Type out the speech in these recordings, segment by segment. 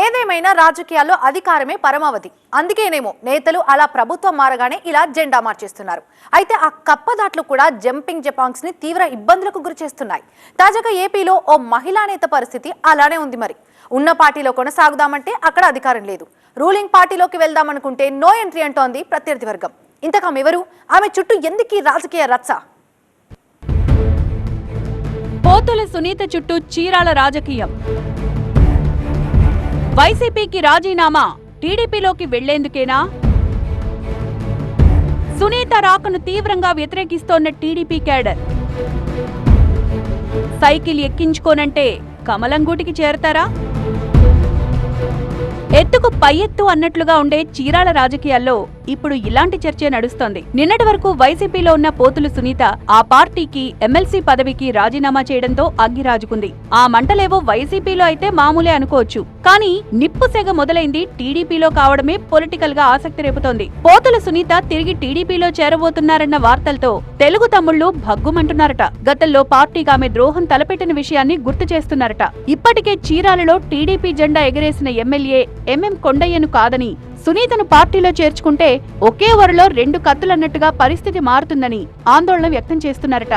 ఏదేమైనా రాజకీయాల్లో అధికారమే పరమావధి. అందుకేనేమో నేతలు అలా ప్రభుత్వం మారగానే ఇలా జెండా మార్చేస్తున్నారు. అయితే ఆ కప్పదాట్లు కూడా జంపింగ్ జపాంగ్స్ ని తీవ్ర ఇబ్బందులకు గురి చేస్తున్నాయి. తాజాగా ఏపీలో ఓ మహిళా నేత పరిస్థితి అలానే ఉంది. మరి ఉన్న పార్టీలో కొనసాగుదామంటే అక్కడ అధికారం లేదు, రూలింగ్ పార్టీలోకి వెళ్దామనుకుంటే నో ఎంట్రీ అంటోంది ప్రత్యర్థి వర్గం. ఇంతకం ఎవరు, ఆమె చుట్టూ ఎందుకు రాజకీయ రచ్చ? పోతుల సునీత చుట్టూ చీరాల రాజకీయం. వైసీపీకి రాజీనామా టీడీపీలోకి వెళ్లేందుకేనా? సునీత రాకను తీవ్రంగా వ్యతిరేకిస్తోన్న టీడీపీ క్యాడర్ సైకిల్ ఎక్కించుకోనంటే కమలంగూటికి చేరతారా? ఎత్తుకు పై ఎత్తు అన్నట్లుగా ఉండే చీరాల రాజకీయాల్లో ఇప్పుడు ఇలాంటి చర్చే నడుస్తోంది. నిన్నటి వరకు వైసీపీలో ఉన్న పోతులు సునీత ఆ పార్టీకి ఎమ్మెల్సీ పదవికి రాజీనామా చేయడంతో అగ్గిరాజుకుంది. ఆ మంటలేవో వైసీపీలో అయితే మామూలే అనుకోవచ్చు, కానీ నిప్పు సెగ మొదలైంది టీడీపీలో కావడమే పొలిటికల్ గా ఆసక్తి రేపుతోంది. పోతుల సునీత తిరిగి టీడీపీలో చేరబోతున్నారన్న వార్తలతో తెలుగు తమ్ముళ్లు భగ్గుమంటున్నారట. గతంలో పార్టీకి ఆమె ద్రోహం తలపెట్టిన విషయాన్ని గుర్తు చేస్తున్నారట. ఇప్పటికే చీరాలలో టీడీపీ జెండా ఎగరేసిన ఎమ్మెల్యే ఎంఎం కొండయ్యను కాదని సునీతను పార్టీలో చేర్చుకుంటే ఒకే వరలో రెండు కత్తులన్నట్టుగా పరిస్థితి మారుతుందని ఆందోళన వ్యక్తం చేస్తున్నారట.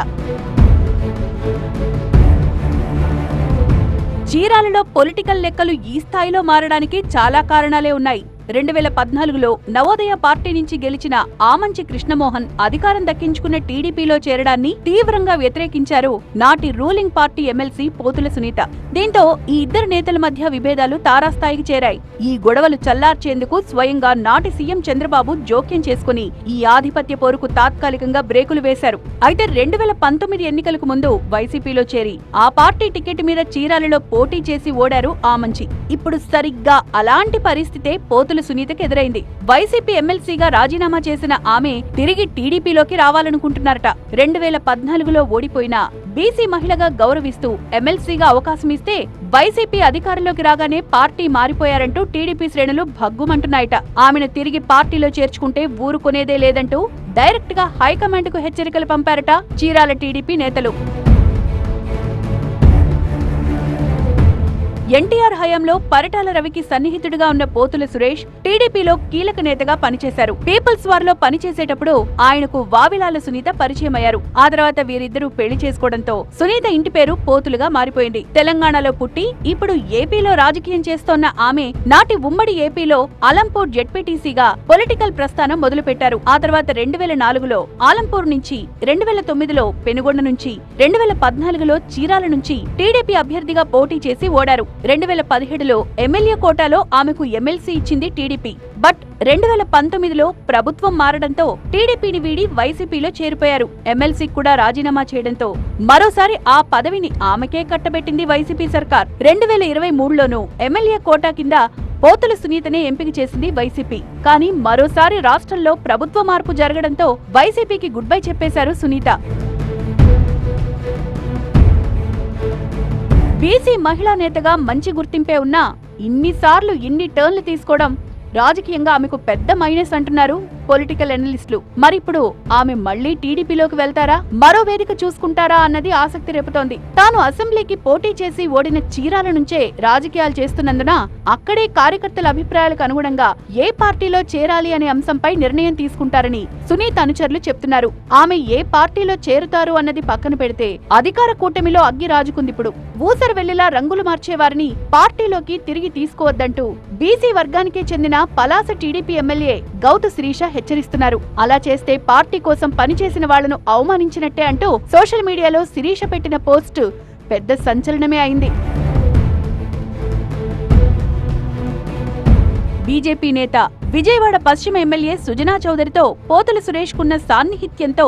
చీరాలలో పొలిటికల్ లెక్కలు ఈ స్థాయిలో మారడానికి చాలా కారణాలే ఉన్నాయి. 2014లో నవోదయ పార్టీ నుంచి గెలిచిన ఆమంచి కృష్ణమోహన్ అధికారం దక్కించుకున్న టీడీపీలో చేరడాన్ని తీవ్రంగా వ్యతిరేకించారు నాటి రూలింగ్ పార్టీ ఎమ్మెల్సీ పోతుల సునీత. దీంతో ఈ ఇద్దరు నేతల మధ్య విభేదాలు తారాస్థాయికి చేరాయి. ఈ గొడవలు చల్లార్చేందుకు స్వయంగా నాటి సీఎం చంద్రబాబు జోక్యం చేసుకుని ఈ ఆధిపత్య పోరుకు తాత్కాలికంగా బ్రేకులు వేశారు. అయితే 2019 ఎన్నికలకు ముందు వైసీపీలో చేరి ఆ పార్టీ టికెట్ మీద చీరాలలో పోటీ చేసి ఓడారు ఆమంచి. ఇప్పుడు సరిగ్గా అలాంటి పరిస్థితే పోతుల సునీతకి ఎదురైంది. వైసీపీ ఎమ్మెల్సీగా రాజీనామా చేసిన ఆమె తిరిగి టీడీపీలోకి రావాలనుకుంటున్నారట. 2014లో ఓడిపోయిన బీసీ మహిళగా గౌరవిస్తూ ఎమ్మెల్సీగా అవకాశం ఇస్తే వైసీపీ అధికారంలోకి రాగానే పార్టీ మారిపోయారంటూ టీడీపీ శ్రేణులు భగ్గుమంటున్నాయట. ఆమెను తిరిగి పార్టీలో చేర్చుకుంటే ఊరుకునేదే లేదంటూ డైరెక్ట్ గా హైకమాండ్ కు హెచ్చరికలు పంపారట చీరాల టీడీపీ నేతలు. ఎన్టీఆర్ హయాంలో పరిటాల రవికి సన్నిహితుడిగా ఉన్న పోతుల సురేష్ టీడీపీలో కీలక నేతగా పనిచేశారు. పీపుల్స్ వార్ లో పనిచేసేటప్పుడు ఆయనకు వావిలాల సునీత పరిచయమయ్యారు. ఆ తర్వాత వీరిద్దరూ పెళ్లి చేసుకోవడంతో సునీత ఇంటి పేరు పోతులుగా మారిపోయింది. తెలంగాణలో పుట్టి ఇప్పుడు ఏపీలో రాజకీయం చేస్తోన్న ఆమె నాటి ఉమ్మడి ఏపీలో అలంపూర్ జెడ్పీటీసీగా పొలిటికల్ ప్రస్థానం మొదలుపెట్టారు. ఆ తర్వాత 2004లో ఆలంపూర్ నుంచి, 2009లో పెనుగొండ నుంచి, 2014లో చీరాల నుంచి టీడీపీ అభ్యర్థిగా పోటీ చేసి ఓడారు. 2017లో ఎమ్మెల్యే కోటాలో ఆమెకు ఎమ్మెల్సీ ఇచ్చింది టీడీపీ. బట్ 2019లో ప్రభుత్వం మారడంతో టీడీపీని వీడి వైసీపీలో చేరిపోయారు. ఎమ్మెల్సీ కూడా రాజీనామా చేయడంతో మరోసారి ఆ పదవిని ఆమెకే కట్టబెట్టింది వైసీపీ సర్కార్. 2023లోనూ ఎమ్మెల్యే కోటా కింద పోతుల సునీతనే ఎంపిక చేసింది వైసీపీ. కానీ మరోసారి రాష్ట్రంలో ప్రభుత్వ మార్పు జరగడంతో వైసీపీకి గుడ్ బై చెప్పేశారు సునీత. బీసీ మహిళా నేతగా మంచి గుర్తింపే ఉన్నా ఇన్నిసార్లు ఇన్ని టర్న్లు తీసుకోవడం రాజకీయంగా ఆమెకు పెద్ద మైనస్ అంటున్నారు పొలిటికల్ అనలిస్టులు. మరిప్పుడు ఆమె మళ్లీ టీడీపీలోకి వెళ్తారా, మరో వేదిక చూసుకుంటారా అన్నది ఆసక్తి రేపుతోంది. తాను అసెంబ్లీకి పోటీ చేసి ఓడిన చీరాల నుంచే రాజకీయాలు చేస్తున్నందున అక్కడే కార్యకర్తల అభిప్రాయాలకు అనుగుణంగా ఏ పార్టీలో చేరాలి అనే అంశంపై నిర్ణయం తీసుకుంటారని సునీత అనుచరులు చెప్తున్నారు. ఆమె ఏ పార్టీలో చేరుతారు అన్నది పక్కన పెడితే అధికార కూటమిలో అగ్గి రాజుకుందిప్పుడు. ఊసరు వెళ్లిలా రంగులు మార్చేవారిని పార్టీలోకి తిరిగి తీసుకోవద్దంటూ బీసీ వర్గానికే చెందిన పలాస టీడీపీ ఎమ్మెల్యే గౌతు శ్రీష హెచ్చరిస్తున్నారు. అలా చేస్తే పార్టీ కోసం పనిచేసిన వాళ్లను అవమానించినట్టే అంటూ సోషల్ మీడియాలో శిరీష పెట్టిన పోస్ట్ పెద్ద సంచలనమే అయింది. బీజేపీ నేత విజయవాడ పశ్చిమ ఎమ్మెల్యే సుజనా చౌదరితో పోతుల సురేష్ కున్న సాన్నిహిత్యంతో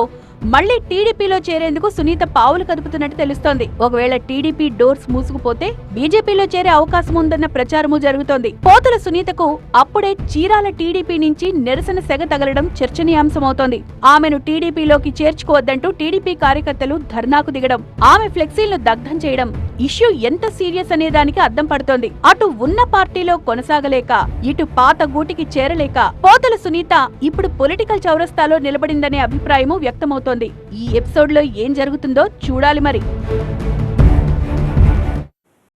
మళ్లీ టీడీపీలో చేరేందుకు సునీత పావులు కదుపుతున్నట్టు తెలుస్తోంది. ఒకవేళ టీడీపీ డోర్స్ మూసుకుపోతే బీజేపీలో చేరే అవకాశం ఉందన్న ప్రచారమూ జరుగుతోంది. పోతుల సునీతకు అప్పుడే చీరాల టీడీపీ నుంచి నిరసన సెగ తగలడం చర్చనీయాంశమవుతోంది. ఆమెను టీడీపీలోకి చేర్చుకోవద్దంటూ టీడీపీ కార్యకర్తలు ధర్నాకు దిగడం, ఆమె ఫ్లెక్సీలను దగ్ధం చేయడం ఇష్యూ ఎంత సీరియస్ అనేదానికి అద్దం పడుతోంది. అటు ఉన్న పార్టీలో కొనసాగలేక, ఇటు పాత గూటికి చేరలేక పోతుల సునీత ఇప్పుడు పొలిటికల్ చౌరస్తాలో నిలబడిందనే అభిప్రాయమూ వ్యక్తమవుతోంది. ఈ ఎపిసోడ్ లో ఏం జరుగుతుందో చూడాలి మరి.